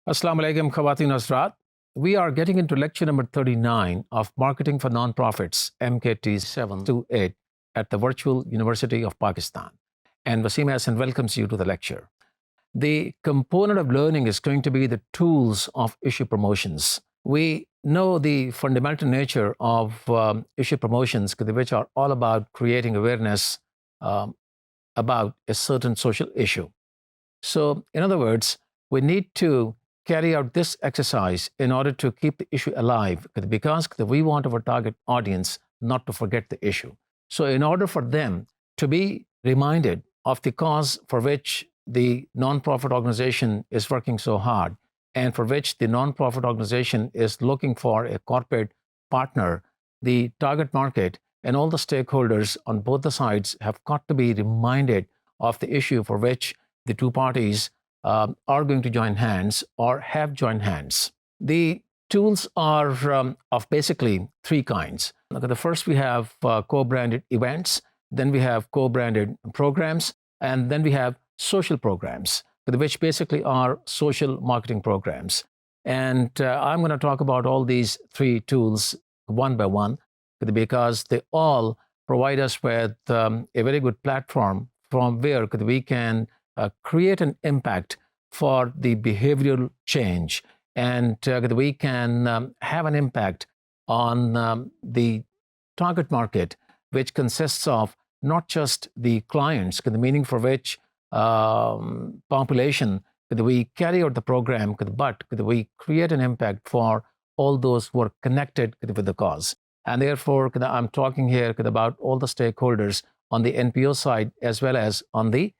Assalamu alaikum, Khawateen Asrat. We are getting into lecture number 39 of Marketing for Nonprofits, MKT728, at the Virtual University of Pakistan. And Waseem Ahsan welcomes you to the lecture. The component of learning is going to be the tools of issue promotions. We know the fundamental nature of issue promotions, which are all about creating awareness about a certain social issue. So, in other words, we need to carry out this exercise in order to keep the issue alive because we want our target audience not to forget the issue. So, in order for them to be reminded of the cause for which the nonprofit organization is working so hard and for which the nonprofit organization is looking for a corporate partner, the target market and all the stakeholders on both the sides have got to be reminded of the issue for which the two parties are going to join hands or have joined hands. The tools are of basically three kinds. The first, we have co-branded events, then we have co-branded programs, and then we have social programs, which basically are social marketing programs. And I'm going to talk about all these three tools one by one because they all provide us with a very good platform from where we can create an impact for the behavioral change, and we can have an impact on the target market, which consists of not just the clients, the meaning for which population we carry out the program, but we create an impact for all those who are connected with the cause. And therefore, I'm talking here about all the stakeholders on the NPO side as well as on the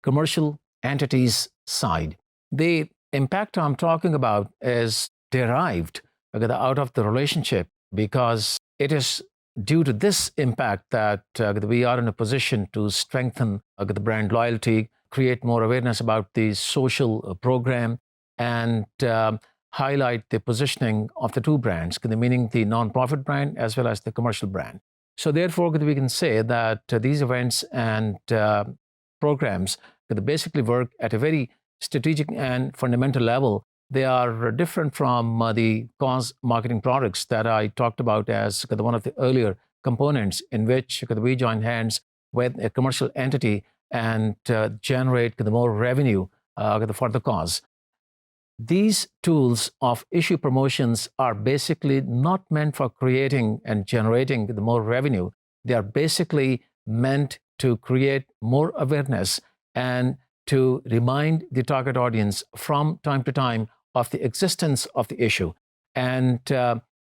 commercial entities side. The impact I'm talking about is derived out of the relationship because it is due to this impact that we are in a position to strengthen the brand loyalty, create more awareness about the social program, and highlight the positioning of the two brands, meaning the nonprofit brand as well as the commercial brand. So therefore, we can say that these events and programs basically work at a very strategic and fundamental level. They are different from the cause marketing products that I talked about as one of the earlier components in which we join hands with a commercial entity and generate more revenue for the cause. These tools of issue promotions are basically not meant for creating and generating the more revenue. They are basically meant to create more awareness and to remind the target audience from time to time of the existence of the issue. And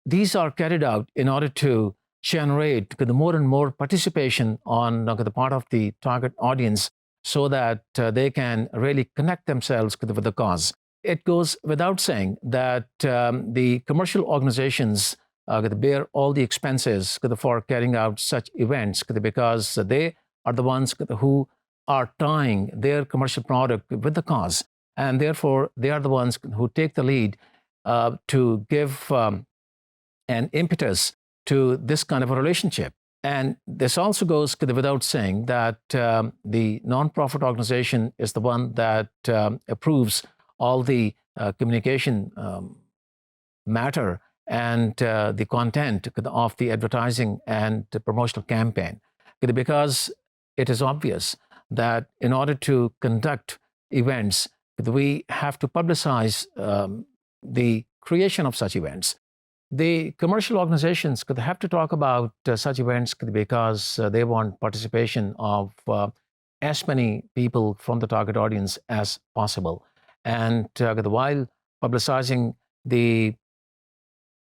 these are carried out in order to generate the more and more participation on the part of the target audience so that they can really connect themselves with the cause. It goes without saying that the commercial organizations bear all the expenses for carrying out such events because they are the ones who are tying their commercial product with the cause. And therefore, they are the ones who take the lead to give an impetus to this kind of a relationship. And this also goes without saying that the nonprofit organization is the one that approves all the communication matter and the content of the advertising and the promotional campaign. Because it is obvious that in order to conduct events, we have to publicize the creation of such events. The commercial organizations could have to talk about such events because they want participation of as many people from the target audience as possible. And while publicizing the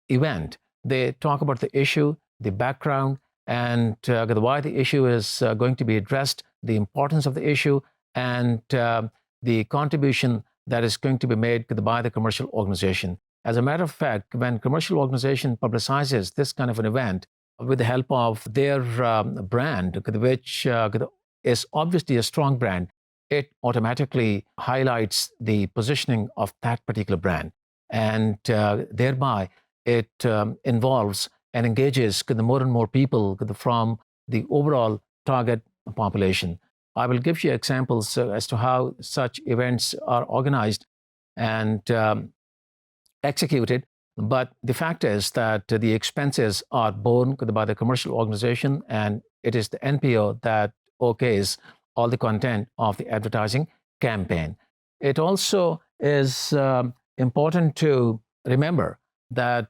event, they talk about the issue, the background, and why the issue is going to be addressed, the importance of the issue, and the contribution that is going to be made by the commercial organization. As a matter of fact, when commercial organization publicizes this kind of an event with the help of their brand, which is obviously a strong brand, it automatically highlights the positioning of that particular brand. And thereby, it involves and engages more and more people from the overall target population. I will give you examples as to how such events are organized and executed. But the fact is that the expenses are borne by the commercial organization, and it is the NPO that okays all the content of the advertising campaign. It also is important to remember that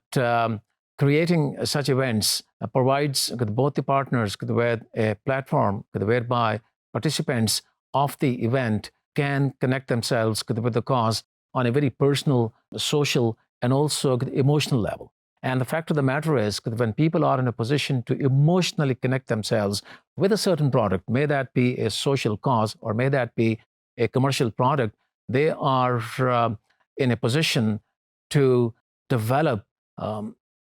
creating such events provides both the partners with a platform whereby participants of the event can connect themselves with the cause on a very personal, social, and also emotional level. And the fact of the matter is that when people are in a position to emotionally connect themselves with a certain product, may that be a social cause or may that be a commercial product, they are in a position to develop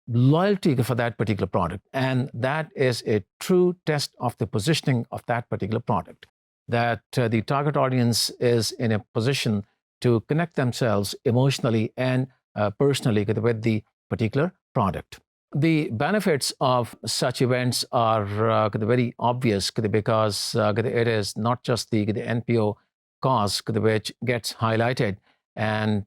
loyalty for that particular product. And that is a true test of the positioning of that particular product, that the target audience is in a position to connect themselves emotionally and personally with the particular product. The benefits of such events are very obvious because it is not just the NPO cause which gets highlighted and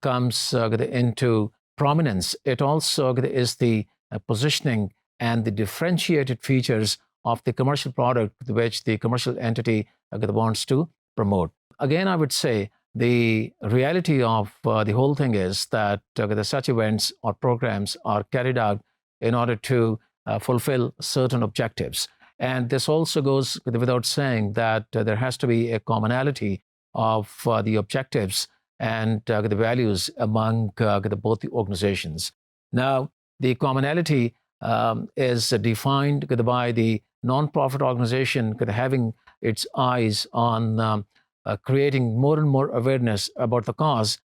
comes into prominence. It also is the positioning and the differentiated features of the commercial product which the commercial entity wants to promote. Again, I would say the reality of the whole thing is that such events or programs are carried out in order to fulfill certain objectives. And this also goes without saying that there has to be a commonality of the objectives and the values among both the organizations. Now, the commonality is defined by the nonprofit organization having its eyes on creating more and more awareness about the cause,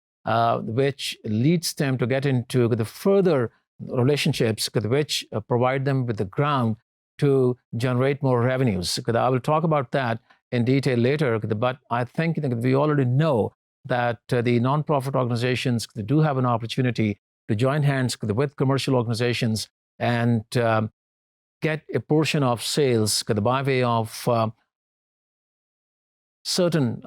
which leads them to get into the further relationships which provide them with the ground to generate more revenues. I will talk about that in detail later, but I think we already know that the nonprofit organizations do have an opportunity to join hands with commercial organizations and get a portion of sales by way of certain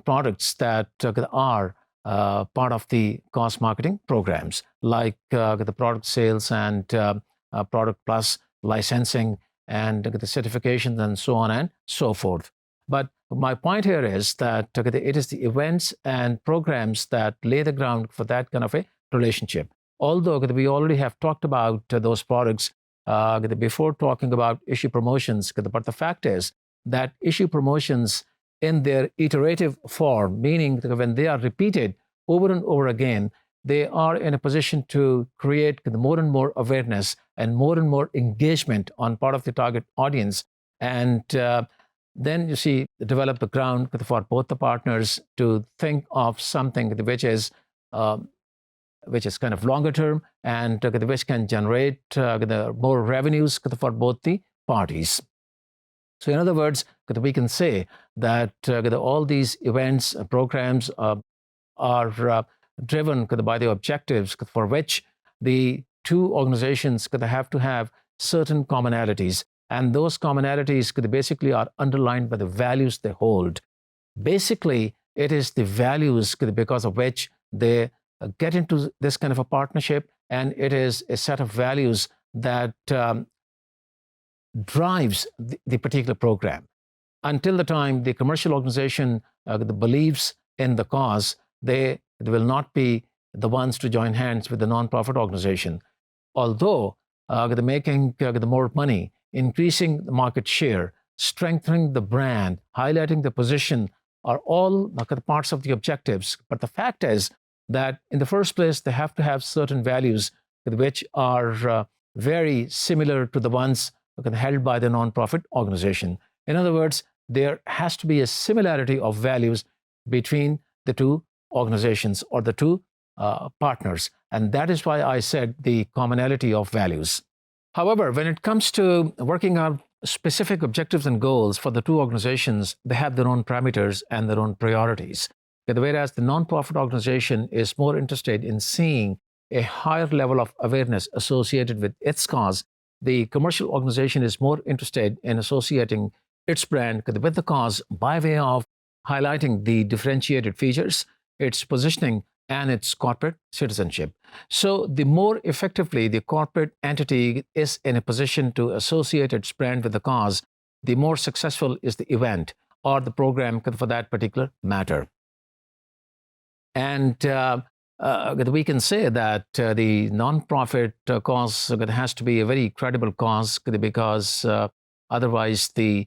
products that are part of the cost marketing programs, like the product sales and product plus licensing and the certifications and so on and so forth. But my point here is that it is the events and programs that lay the ground for that kind of a relationship. Although we already have talked about those products before talking about issue promotions, but the fact is that issue promotions in their iterative form, meaning that when they are repeated over and over again, they are in a position to create more and more awareness and more engagement on part of the target audience. And then you see, develop the ground for both the partners to think of something which is kind of longer term and which can generate more revenues for both the parties. So in other words, we can say that all these events, programs are driven by the objectives for which the two organizations have to have certain commonalities. And those commonalities basically are underlined by the values they hold. Basically, it is the values because of which they get into this kind of a partnership, and it is a set of values that drives the particular program. Until the time the commercial organization believes in the cause, they will not be the ones to join hands with the nonprofit organization. Although making the more money, increasing the market share, strengthening the brand, highlighting the position are all the parts of the objectives. But the fact is that in the first place, they have to have certain values which are very similar to the ones held by the nonprofit organization. In other words, there has to be a similarity of values between the two organizations or the two partners. And that is why I said the commonality of values. However, when it comes to working out specific objectives and goals for the two organizations, they have their own parameters and their own priorities. Whereas the nonprofit organization is more interested in seeing a higher level of awareness associated with its cause, the commercial organization is more interested in associating its brand with the cause by way of highlighting the differentiated features, its positioning and its corporate citizenship. So the more effectively the corporate entity is in a position to associate its brand with the cause, the more successful is the event or the program for that particular matter. And we can say that the nonprofit cause has to be a very credible cause, because otherwise the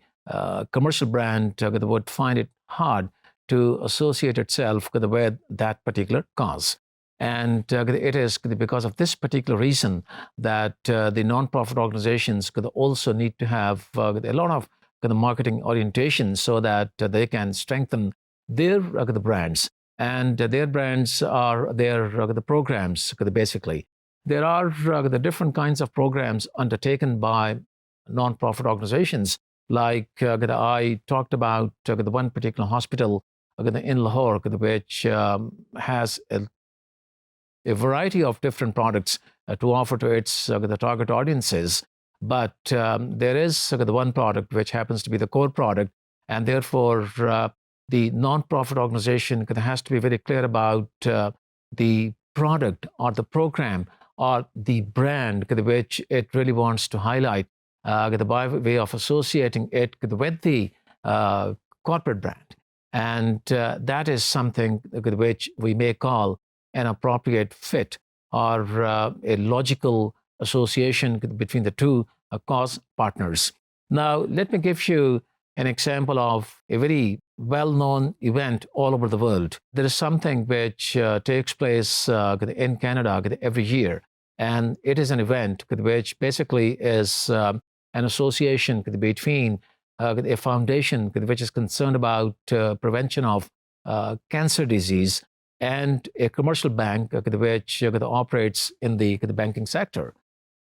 commercial brand would find it hard to associate itself with that particular cause. And it is because of this particular reason that the nonprofit organizations could also need to have a lot of marketing orientation, so that they can strengthen their the brands. And their brands are their the programs, basically. There are the different kinds of programs undertaken by nonprofit organizations. Like I talked about the one particular hospital in Lahore, which has a variety of different products to offer to its the target audiences. But there is the one product which happens to be the core product, and therefore the nonprofit organization has to be very clear about the product or the program or the brand which it really wants to highlight by way of associating it with the corporate brand. And that is something which we may call an appropriate fit, or a logical association between the two cause partners. Now, let me give you an example of a very well-known event all over the world. There is something which takes place in Canada every year, and it is an event which basically is an association between a foundation which is concerned about prevention of cancer disease, and a commercial bank which operates in the banking sector.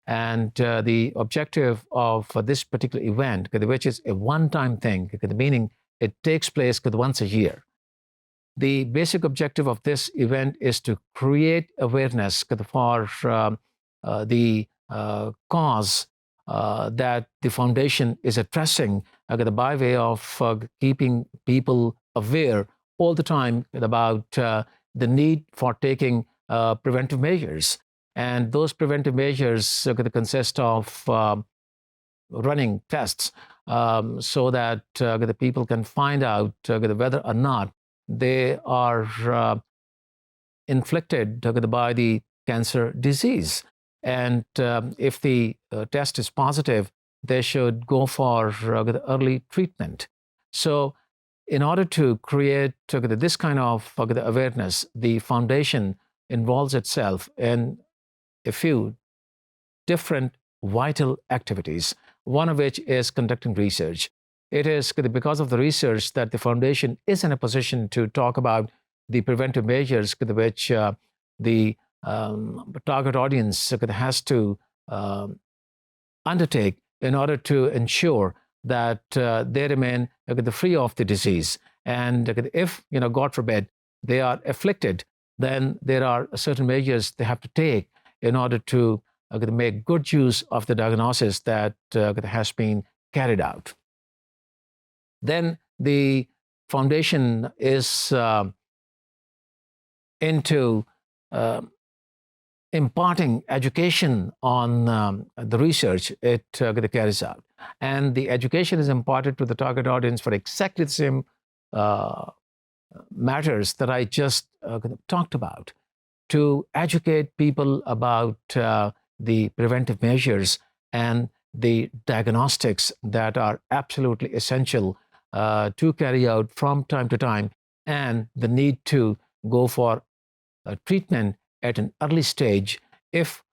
And the objective of this particular event, which is a one-time thing, meaning it takes place once a year. The basic objective of this event is to create awareness for the cause that the foundation is addressing by way of keeping people aware all the time about the need for taking preventive measures. And those preventive measures consist of running tests so that the people can find out whether or not they are inflicted by the cancer disease. And if the test is positive, they should go for early treatment. So in order to create this kind of awareness, the foundation involves itself in a few different vital activities, one of which is conducting research. It is because of the research that the foundation is in a position to talk about the preventive measures which the target audience has to undertake in order to ensure that they remain free of the disease. And if, God forbid, they are afflicted, then there are certain measures they have to take in order to make good use of the diagnosis that has been carried out. Then the foundation is into imparting education on the research it carries out. And the education is imparted to the target audience for exactly the same matters that I just talked about, to educate people about the preventive measures and the diagnostics that are absolutely essential to carry out from time to time, and the need to go for treatment at an early stage if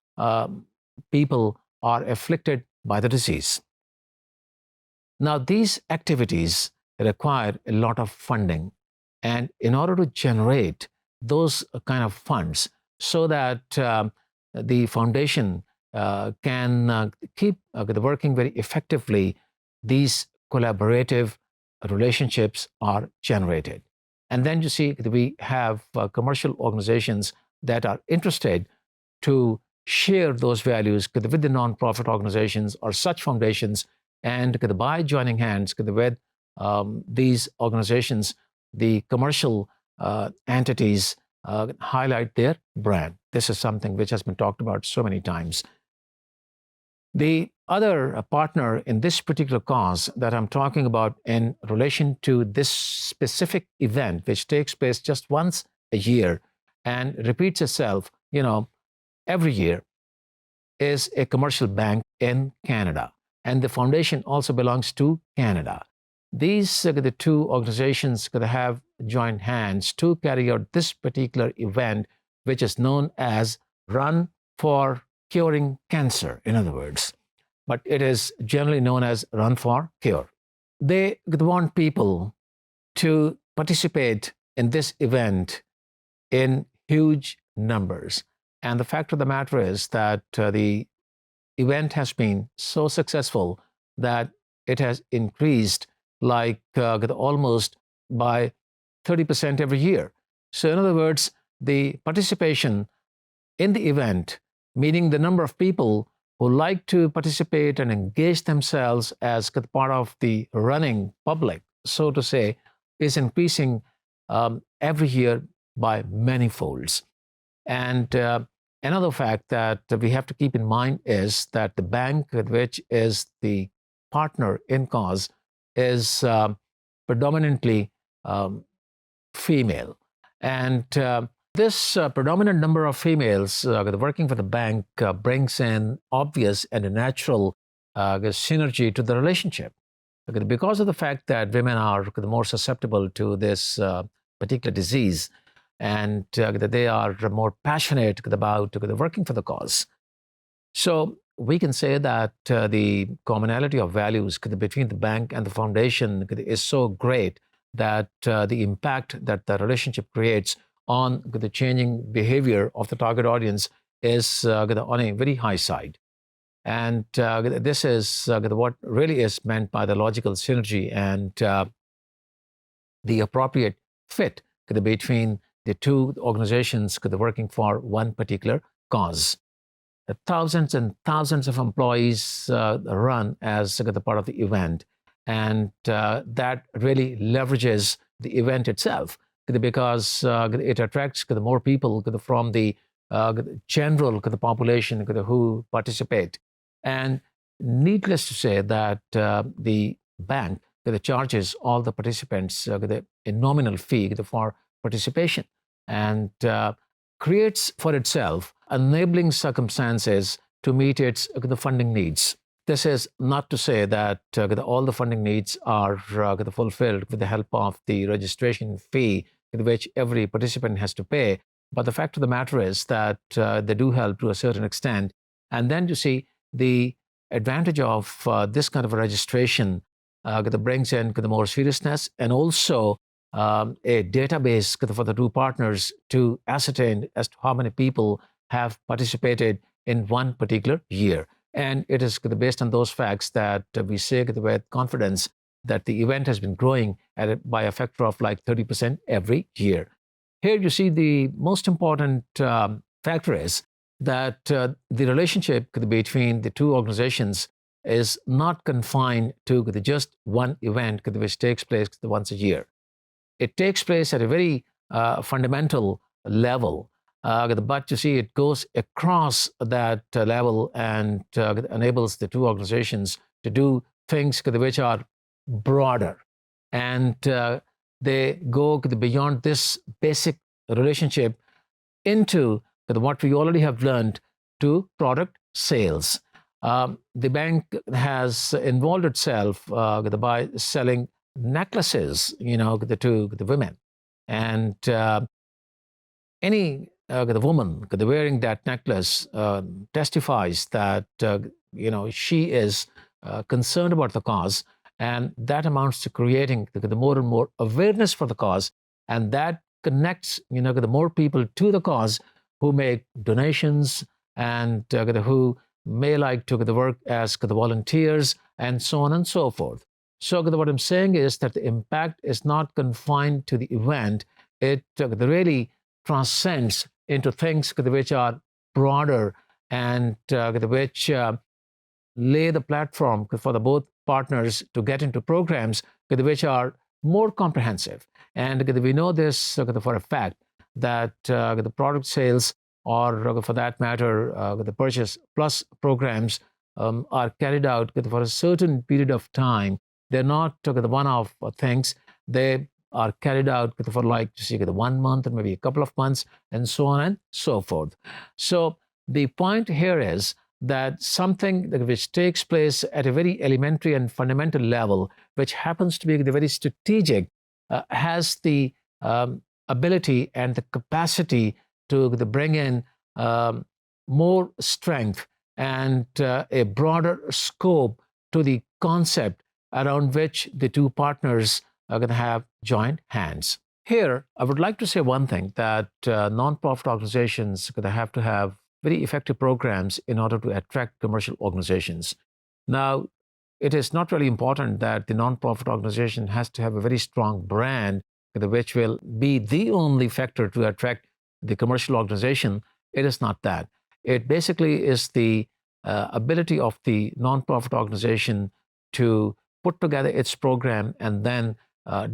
people are afflicted by the disease. Now, these activities require a lot of funding. And in order to generate those kind of funds so that the foundation can keep working very effectively, these collaborative relationships are generated. And then you see we have commercial organizations that are interested to share those values with the nonprofit organizations or such foundations. And by joining hands with these organizations, the commercial entities highlight their brand. This is something which has been talked about so many times. The other partner in this particular cause that I'm talking about in relation to this specific event, which takes place just once a year and repeats itself, every year, is a commercial bank in Canada. And the foundation also belongs to Canada. These the two organizations could have joined hands to carry out this particular event, which is known as Run for Curing Cancer, in other words. But it is generally known as Run for Cure. They want people to participate in this event in huge numbers. And the fact of the matter is that the event has been so successful that it has increased like almost by 30% every year. So in other words, the participation in the event, meaning the number of people who like to participate and engage themselves as part of the running public, so to say, is increasing every year by many folds. And another fact that we have to keep in mind is that the bank, which is the partner in cause, is predominantly female. And this predominant number of females working for the bank brings in obvious and a natural synergy to the relationship. Because of the fact that women are more susceptible to this particular disease, and that they are more passionate about working for the cause. So we can say that the commonality of values between the bank and the foundation is so great that the impact that the relationship creates on the changing behavior of the target audience is on a very high side. And this is what really is meant by the logical synergy and the appropriate fit between the two organizations working for one particular cause. Thousands and thousands of employees run as the part of the event, and that really leverages the event itself because it attracts more people from the general population who participate. And needless to say that the bank charges all the participants a nominal fee for participation, and creates for itself enabling circumstances to meet its funding needs. This is not to say that all the funding needs are fulfilled with the help of the registration fee which every participant has to pay. But the fact of the matter is that they do help to a certain extent. And then you see the advantage of this kind of a registration that brings in the more seriousness and also a database for the two partners to ascertain as to how many people have participated in one particular year. And it is based on those facts that we say with confidence that the event has been growing by a factor of like 30% every year. Here you see the most important factor is that the relationship between the two organizations is not confined to just one event which takes place once a year. It takes place at a very fundamental level, but you see it goes across that level and enables the two organizations to do things which are broader. And they go beyond this basic relationship into what we already have learned to product sales. The bank has involved itself by selling necklaces, to the women, and any the woman wearing that necklace testifies that she is concerned about the cause, and that amounts to creating the more and more awareness for the cause, and that connects the more people to the cause who make donations and who may like to work as the volunteers and so on and so forth. So what I'm saying is that the impact is not confined to the event. It really transcends into things which are broader and which lay the platform for the both partners to get into programs which are more comprehensive. And we know this for a fact that the product sales, or for that matter, the purchase plus programs are carried out for a certain period of time. They're not the one-off things. They are carried out for like just 1 month or maybe a couple of months, and so on and so forth. So the point here is that something which takes place at a very elementary and fundamental level, which happens to be very strategic, has the ability and the capacity to bring in more strength and a broader scope to the concept around which the two partners are going to have joined hands. Here, I would like to say one thing, that nonprofit organizations are going to have very effective programs in order to attract commercial organizations. Now, it is not really important that the nonprofit organization has to have a very strong brand, which will be the only factor to attract the commercial organization. It is not that. It basically is the ability of the nonprofit organization to put together its program and then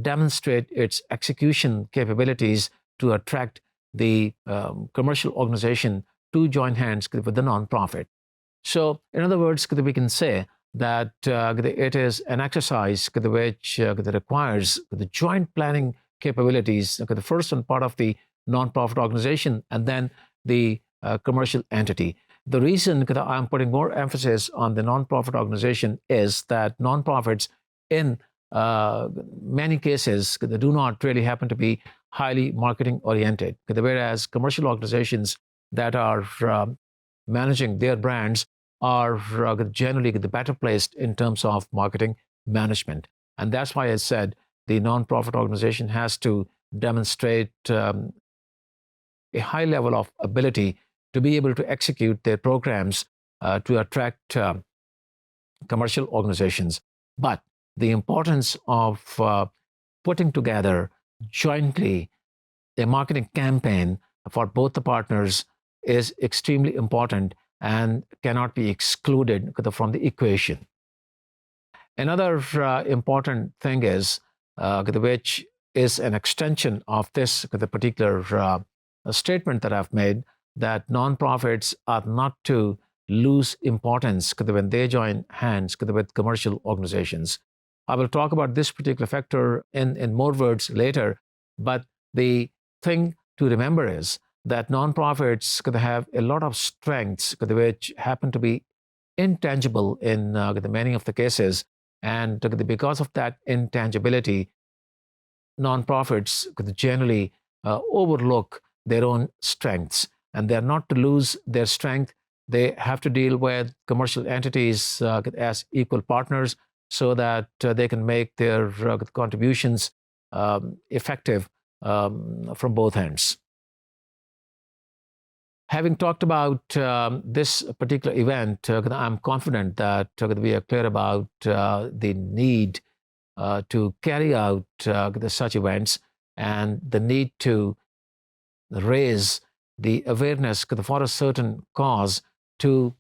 demonstrate its execution capabilities to attract the commercial organization to join hands with the nonprofit. So, in other words, we can say that it is an exercise which requires the joint planning capabilities, the first on part of the nonprofit organization and then the commercial entity. The reason I'm putting more emphasis on the nonprofit organization is that nonprofits, in many cases, they do not really happen to be highly marketing oriented, whereas commercial organizations that are managing their brands are generally better placed in terms of marketing management. And that's why I said the nonprofit organization has to demonstrate a high level of ability to be able to execute their programs to attract commercial organizations. But the importance of putting together jointly a marketing campaign for both the partners is extremely important and cannot be excluded from the equation. Another important thing is, which is an extension of this the particular statement that I've made, that nonprofits are not to lose importance when they join hands with commercial organizations. I will talk about this particular factor in more words later, but the thing to remember is that nonprofits could have a lot of strengths which happen to be intangible in many of the cases. And because of that intangibility, nonprofits could generally overlook their own strengths. And they're not to lose their strength. They have to deal with commercial entities as equal partners so that they can make their contributions effective from both ends. Having talked about this particular event, I'm confident that we are clear about the need to carry out such events and the need to raise the awareness for a certain cause to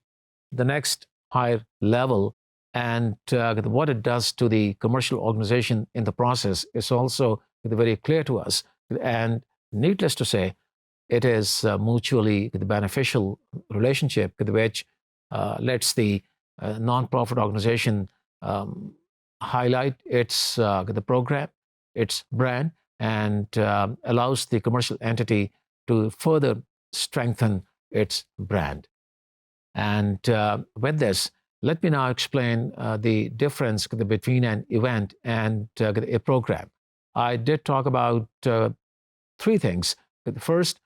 the next higher level. And what it does to the commercial organization in the process is also very clear to us. And needless to say, it is mutually beneficial relationship which lets the nonprofit organization highlight its the program, its brand, and allows the commercial entity to further strengthen its brand. And with this, let me now explain the difference between an event and a program. I did talk about three things. First,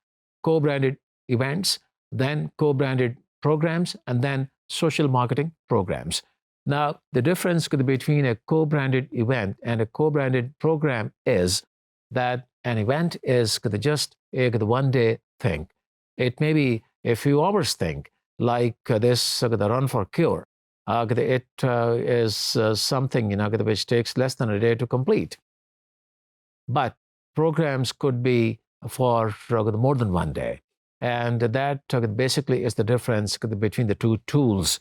co-branded events, then co-branded programs, and then social marketing programs. Now, the difference between a co-branded event and a co-branded program is that an event is just a one-day thing. It may be a few hours thing, like this the Run for Cure. It is something which takes less than a day to complete. But programs could be for more than one day. And that basically is the difference between the two tools.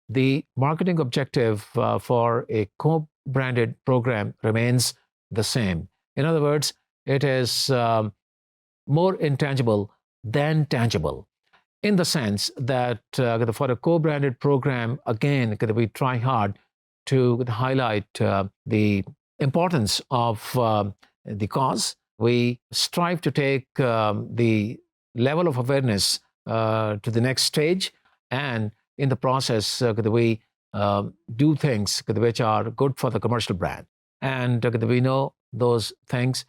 The marketing objective for a co-branded program remains the same. In other words, it is more intangible than tangible, in the sense that for a co-branded program, again, we try hard to highlight the importance of the cause. We strive to take the level of awareness to the next stage, and in the process, we do things which are good for the commercial brand. And we know those things,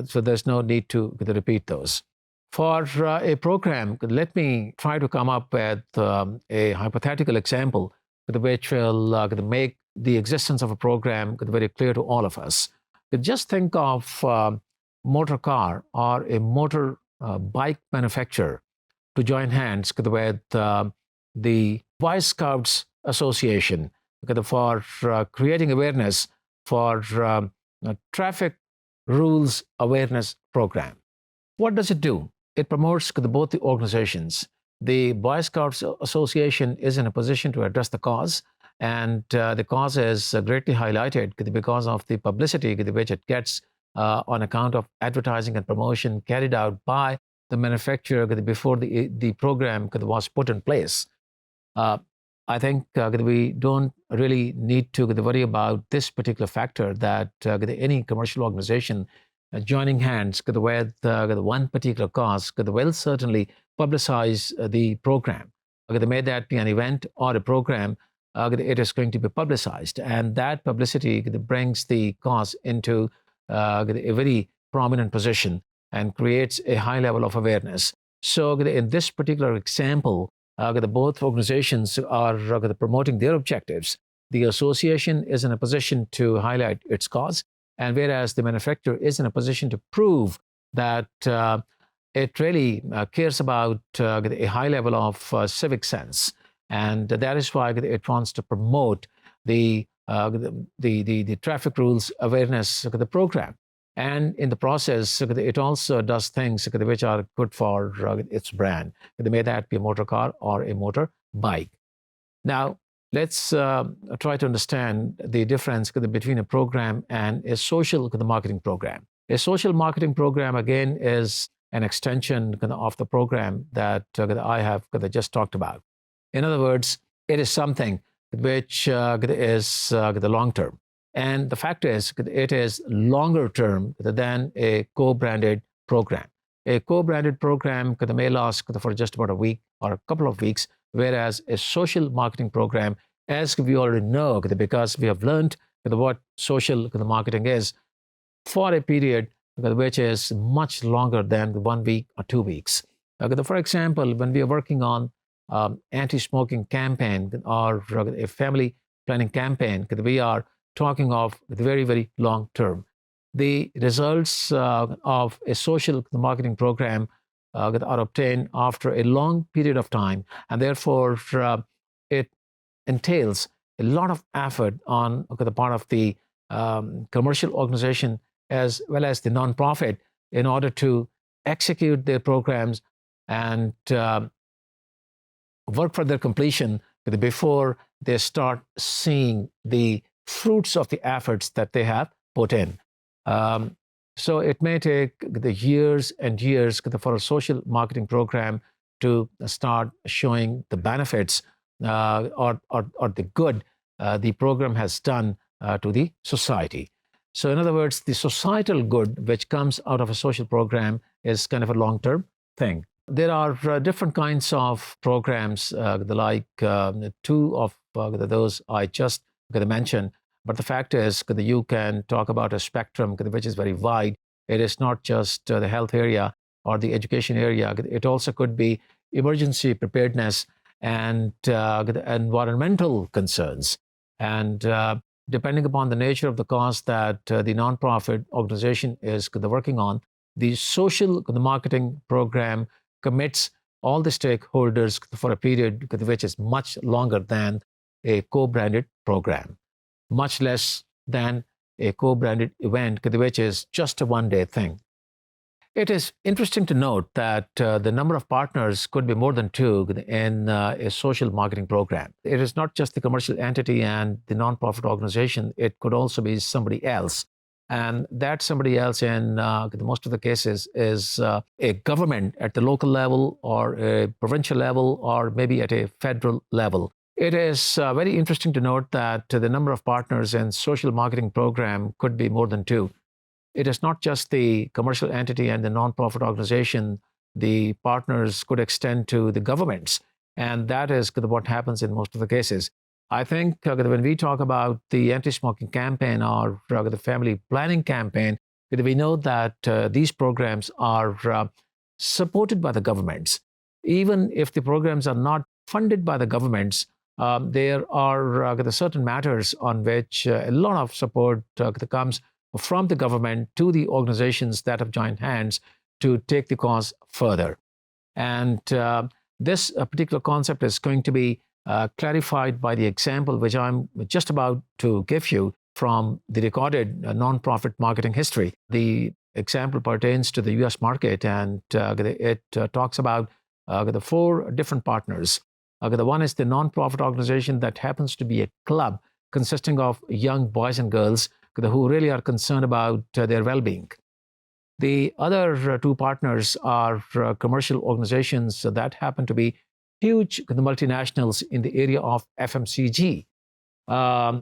so there's no need to repeat those. For a program, let me try to come up with a hypothetical example which will make the existence of a program very clear to all of us. Just think of motor car or a motor bike manufacturer to join hands with the Boy Scouts Association for creating awareness for a traffic rules awareness program. What does it do? It promotes both the organizations. The Boy Scouts Association is in a position to address the cause, and the cause is greatly highlighted because of the publicity which it gets on account of advertising and promotion carried out by the manufacturer before the program was put in place. I think we don't really need to worry about this particular factor, that any commercial organization joining hands with one particular cause will certainly publicize the program. May that be an event or a program, it is going to be publicized, and that publicity brings the cause into a very prominent position and creates a high level of awareness. So in this particular example, both organizations are promoting their objectives. The association is in a position to highlight its cause, and whereas the manufacturer is in a position to prove that it really cares about a high level of civic sense, and that is why it wants to promote the traffic rules awareness program. And in the process, it also does things which are good for its brand. May that be a motor car or a motor bike. Now, let's try to understand the difference between a program and a social marketing program. A social marketing program, again, is an extension of the program that I have just talked about. In other words, it is something which is the long term. And the fact is, it is longer term than a co-branded program. A co-branded program may last for just about a week or a couple of weeks, whereas a social marketing program, as we already know, because we have learned what social marketing is, for a period which is much longer than 1 week or 2 weeks. For example, when we are working on anti-smoking campaign or a family planning campaign, we are talking of very, very long term. The results of a social marketing program are obtained after a long period of time, and therefore it entails a lot of effort on the part of the commercial organization as well as the nonprofit in order to execute their programs and work for their completion before they start seeing the fruits of the efforts that they have put in. So it may take the years and years for a social marketing program to start showing the benefits or the good the program has done to the society. So in other words, the societal good which comes out of a social program is kind of a long-term thing. There are different kinds of programs, like two of those I just mentioned. But the fact is that you can talk about a spectrum which is very wide. It is not just the health area or the education area. It also could be emergency preparedness and environmental concerns. And depending upon the nature of the cause that the nonprofit organization is working on, the social marketing program commits all the stakeholders for a period which is much longer than a co-branded program, much less than a co-branded event, which is just a one-day thing. It is interesting to note that the number of partners could be more than two in a social marketing program. It is not just the commercial entity and the nonprofit organization. It could also be somebody else. And that somebody else in most of the cases is a government at the local level or a provincial level or maybe at a federal level. It is very interesting to note that the number of partners in social marketing program could be more than two. It is not just the commercial entity and the nonprofit organization. The partners could extend to the governments. And that is what happens in most of the cases. I think when we talk about the anti-smoking campaign or the family planning campaign, we know that these programs are supported by the governments. Even if the programs are not funded by the governments, there are certain matters on which a lot of support comes from the government to the organizations that have joined hands to take the cause further. And this particular concept is going to be clarified by the example which I'm just about to give you from the recorded nonprofit marketing history. The example pertains to the US market, and it talks about the four different partners. The one is the nonprofit organization that happens to be a club consisting of young boys and girls who really are concerned about their well-being. The other two partners are commercial organizations that happen to be huge multinationals in the area of FMCG. I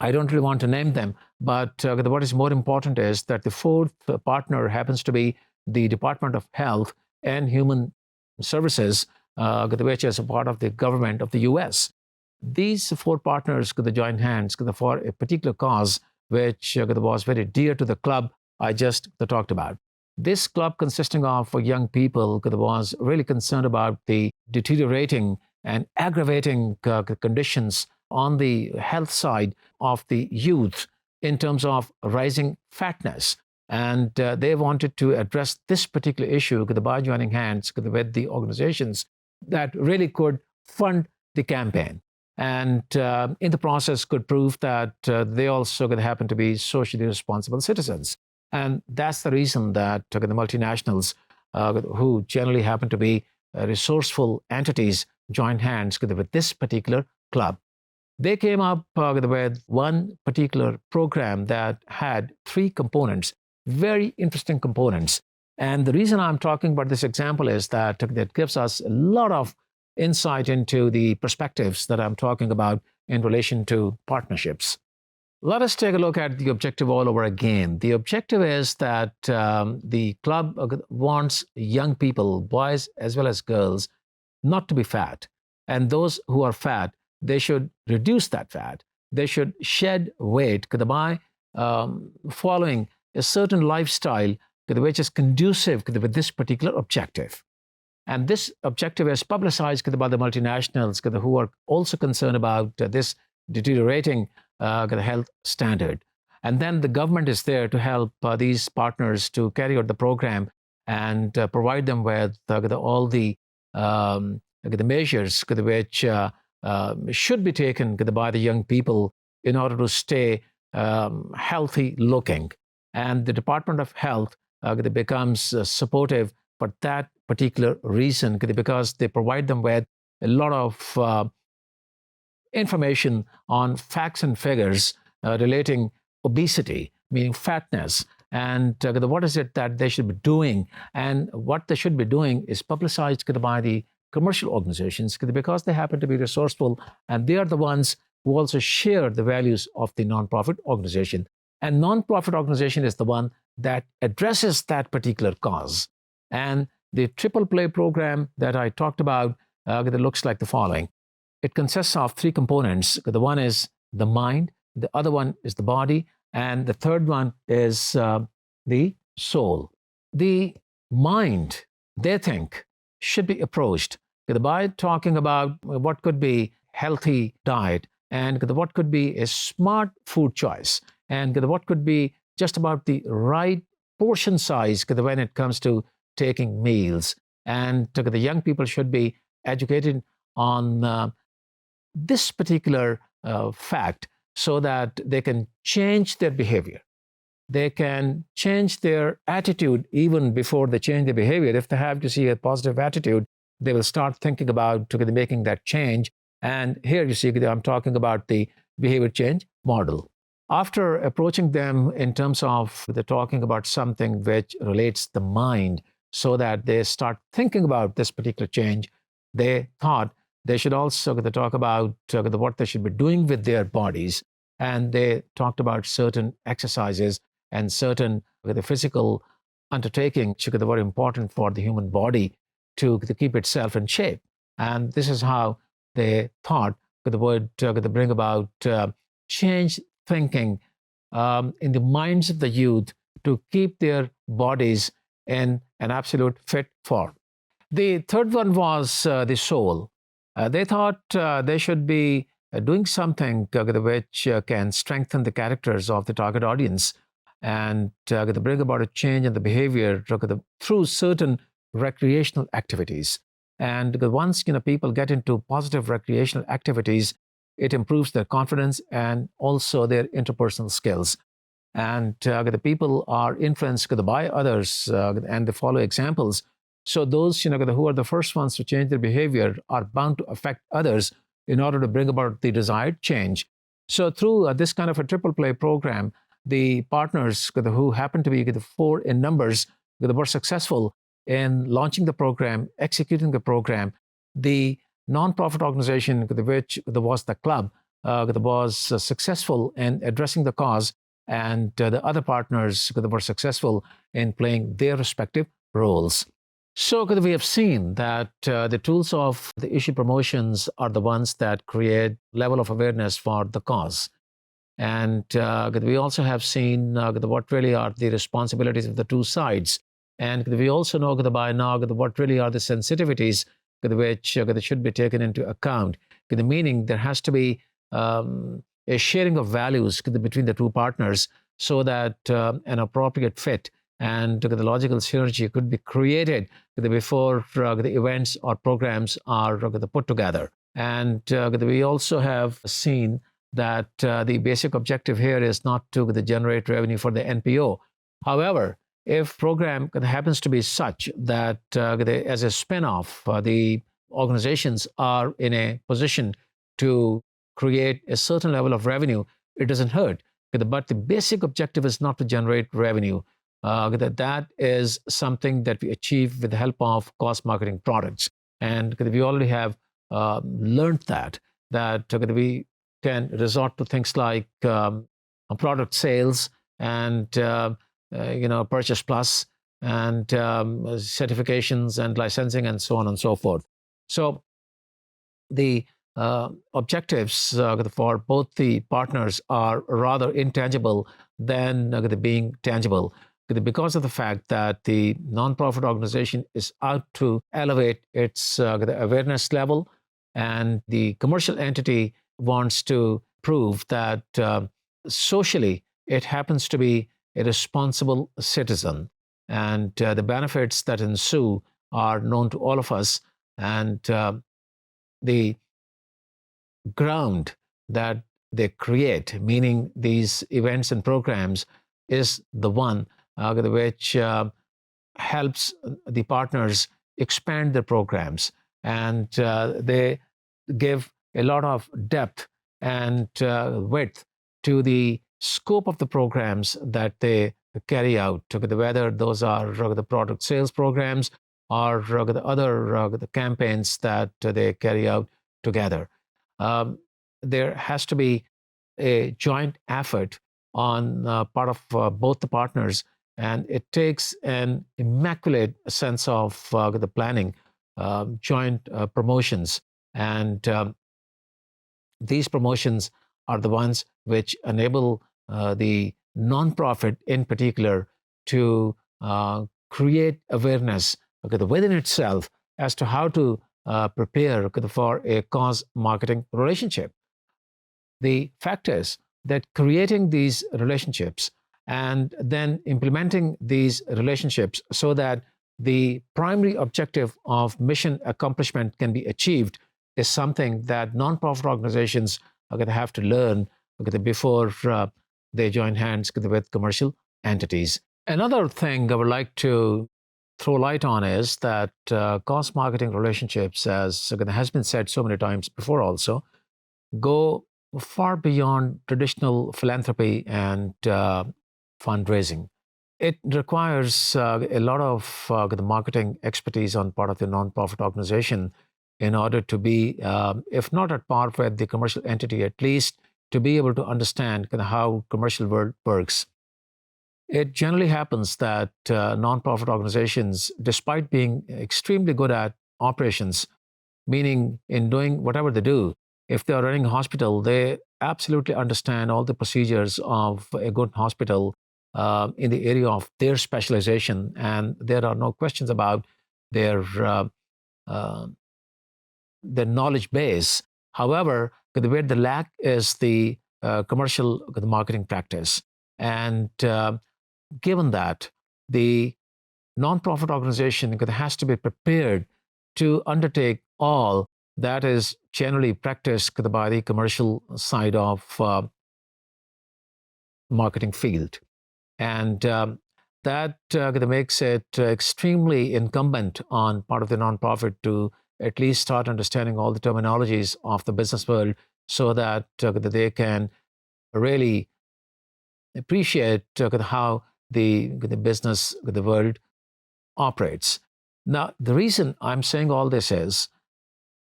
don't really want to name them, but what is more important is that the fourth partner happens to be the Department of Health and Human Services, which is a part of the government of the US. These four partners could join hands for a particular cause which was very dear to the club I just talked about. This club, consisting of young people, was really concerned about the deteriorating and aggravating conditions on the health side of the youth in terms of rising fatness. And they wanted to address this particular issue by joining hands with the organizations that really could fund the campaign. And in the process could prove that they also happen to be socially responsible citizens. And that's the reason that the multinationals, who generally happen to be resourceful entities, joined hands with this particular club. They came up with one particular program that had three components, very interesting components. And the reason I'm talking about this example is that that gives us a lot of insight into the perspectives that I'm talking about in relation to partnerships. Let us take a look at the objective all over again. The objective is that the club wants young people, boys as well as girls, not to be fat. And those who are fat, they should reduce that fat. They should shed weight by following a certain lifestyle which is conducive with this particular objective. And this objective is publicized by the multinationals who are also concerned about this deteriorating health standard. And then the government is there to help these partners to carry out the program and provide them with all the measures which should be taken by the young people in order to stay healthy looking. And the Department of Health becomes supportive for that particular reason, because they provide them with a lot of information on facts and figures relating obesity, meaning fatness, and what is it that they should be doing. And what they should be doing is publicized by the commercial organizations because they happen to be resourceful, and they are the ones who also share the values of the nonprofit organization. And nonprofit organization is the one that addresses that particular cause. And the triple play program that I talked about that looks like the following. It consists of three components. The one is the mind, the other one is the body, and the third one is the soul. The mind, they think, should be approached by talking about what could be healthy diet, and what could be a smart food choice, and what could be just about the right portion size when it comes to taking meals. And the young people should be educated on this particular fact so that they can change their behavior. They can change their attitude even before they change their behavior. If they have to see a positive attitude, they will start thinking about making that change. And here you see, I'm talking about the behavior change model. After approaching them in terms of they're talking about something which relates the mind so that they start thinking about this particular change, they thought they should also talk about what they should be doing with their bodies. And they talked about certain exercises and certain the physical undertaking which are very important for the human body to keep itself in shape. And this is how they thought the word to bring about change thinking in the minds of the youth to keep their bodies in an absolute fit form. The third one was the soul. They thought they should be doing something which can strengthen the characters of the target audience and bring about a change in the behavior through certain recreational activities. And once people get into positive recreational activities, it improves their confidence and also their interpersonal skills. And the people are influenced by others and they follow examples. So those who are the first ones to change their behavior are bound to affect others in order to bring about the desired change. So through this kind of a triple play program, the partners who happen to be the four in numbers were successful in launching the program, executing the program. The non-profit organization, which was the club, was successful in addressing the cause, and the other partners were successful in playing their respective roles. So we have seen that the tools of the issue promotions are the ones that create level of awareness for the cause. And we also have seen what really are the responsibilities of the two sides. And we also know by now what really are the sensitivities which should be taken into account. Meaning there has to be a sharing of values between the two partners so that an appropriate fit and the logical synergy could be created before the events or programs are put together. And we also have seen that the basic objective here is not to generate revenue for the NPO. However, if program happens to be such that as a spin-off, the organizations are in a position to create a certain level of revenue, it doesn't hurt. But the basic objective is not to generate revenue. That is something that we achieve with the help of cost marketing products. And we already have learned that we can resort to things like product sales and purchase plus and certifications and licensing and so on and so forth. So the objectives for both the partners are rather intangible than being tangible, because of the fact that the nonprofit organization is out to elevate its awareness level, and the commercial entity wants to prove that socially it happens to be a responsible citizen, and the benefits that ensue are known to all of us, and the ground that they create, meaning these events and programs, is the one which helps the partners expand their programs, and they give a lot of depth and width to the scope of the programs that they carry out, whether those are the product sales programs or the other the campaigns that they carry out together. There has to be a joint effort on part of both the partners, and it takes an immaculate sense of the planning, joint promotions, and these promotions are the ones which enable the nonprofit in particular to create awareness within itself as to how to prepare for a cause marketing relationship. The fact is that creating these relationships and then implementing these relationships so that the primary objective of mission accomplishment can be achieved is something that nonprofit organizations are going to have to learn before they join hands with commercial entities. Another thing I would like to throw light on is that cost marketing relationships, as has been said so many times before also, go far beyond traditional philanthropy and fundraising. It requires a lot of the marketing expertise on part of the nonprofit organization in order to be, if not at par with the commercial entity, at least to be able to understand kind of how commercial world works. It generally happens that nonprofit organizations, despite being extremely good at operations, meaning in doing whatever they do, if they are running a hospital, they absolutely understand all the procedures of a good hospital in the area of their specialization, and there are no questions about their uh, their knowledge base. However, where the lack is the commercial the marketing practice, and given that the nonprofit organization has to be prepared to undertake all that is generally practiced by the commercial side of marketing field. And that makes it extremely incumbent on part of the nonprofit to at least start understanding all the terminologies of the business world so that they can really appreciate how the business, the world operates. Now, the reason I'm saying all this is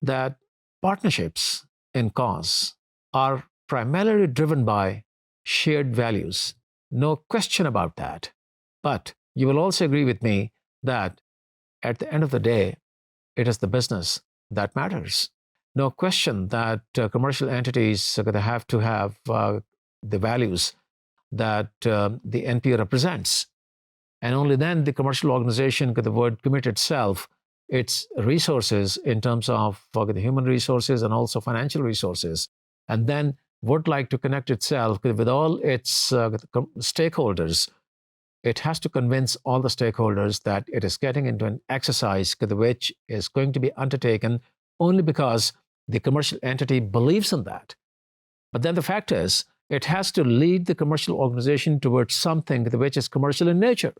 that partnerships in cause are primarily driven by shared values. No question about that. But you will also agree with me that at the end of the day, it is the business that matters. No question that commercial entities are going to have the values that the NPO represents. And only then the commercial organization could the word commit itself, its resources in terms of the human resources and also financial resources, and then would like to connect itself with all its stakeholders. It has to convince all the stakeholders that it is getting into an exercise which is going to be undertaken only because the commercial entity believes in that. But then the fact is, it has to lead the commercial organization towards something which is commercial in nature.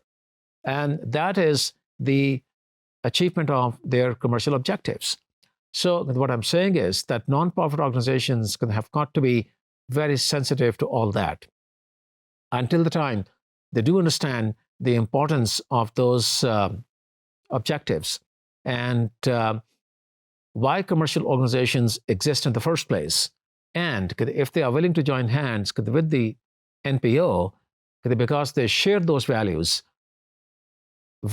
And that is the achievement of their commercial objectives. So what I'm saying is that nonprofit organizations have got to be very sensitive to all that. Until the time they do understand the importance of those objectives and why commercial organizations exist in the first place. And if they are willing to join hands with the NPO, because they share those values,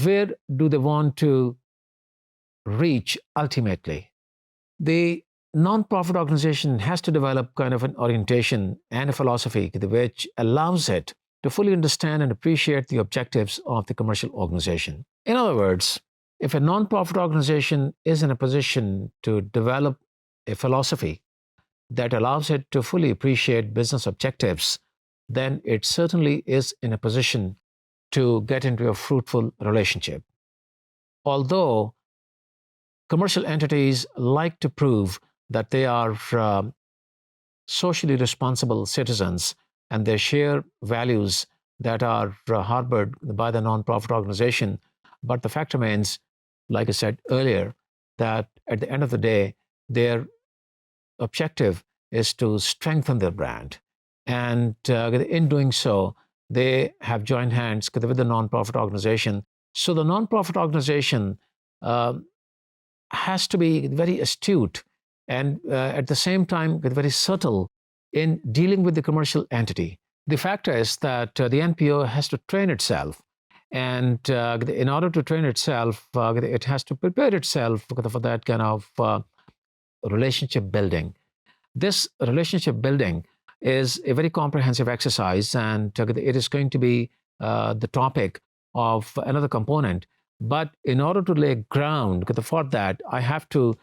where do they want to reach ultimately? The nonprofit organization has to develop kind of an orientation and a philosophy which allows it to fully understand and appreciate the objectives of the commercial organization. In other words, if a nonprofit organization is in a position to develop a philosophy that allows it to fully appreciate business objectives, then it certainly is in a position to get into a fruitful relationship. Although commercial entities like to prove that they are socially responsible citizens and they share values that are harbored by the nonprofit organization, but the fact remains, like I said earlier, that at the end of the day, their objective is to strengthen their brand. And in doing so, they have joined hands with the nonprofit organization. So the nonprofit organization has to be very astute and at the same time very subtle in dealing with the commercial entity. The fact is that the NPO has to train itself. And in order to train itself, it has to prepare itself for that kind of relationship building. This relationship building is a very comprehensive exercise, and it is going to be the topic of another component. But in order to lay ground for that, I have to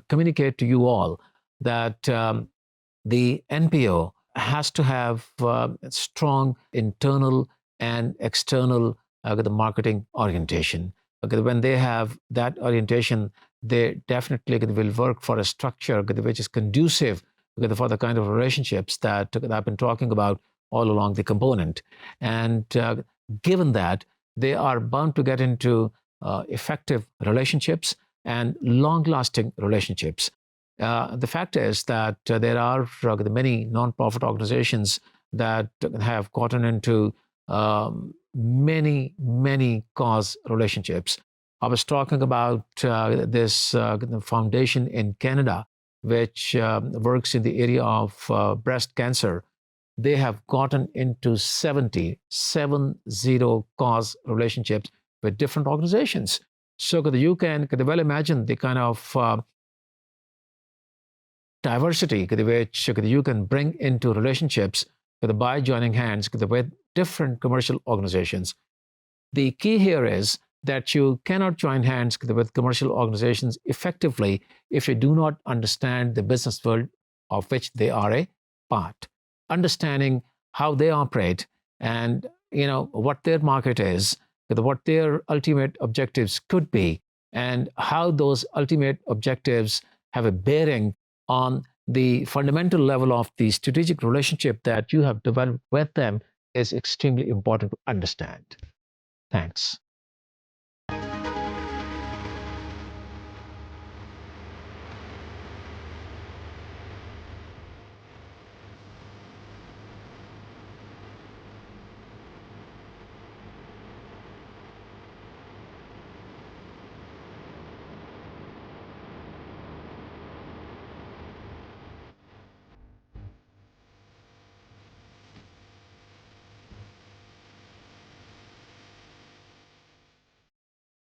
communicate to you all that the NPO has to have strong internal and external the marketing orientation. When they have that orientation, they definitely will work for a structure which is conducive for the kind of relationships that I've been talking about all along the component. And given that, they are bound to get into effective relationships and long-lasting relationships. The fact is that there are many nonprofit organizations that have gotten into many cause relationships. I was talking about this foundation in Canada, which works in the area of breast cancer. They have gotten into 70 cause relationships with different organizations. So you can well imagine the kind of diversity which you can bring into relationships by joining hands with different commercial organizations. The key here is that you cannot join hands with commercial organizations effectively if you do not understand the business world of which they are a part. Understanding how they operate and what their market is, what their ultimate objectives could be, and how those ultimate objectives have a bearing on the fundamental level of the strategic relationship that you have developed with them is extremely important to understand. Thanks.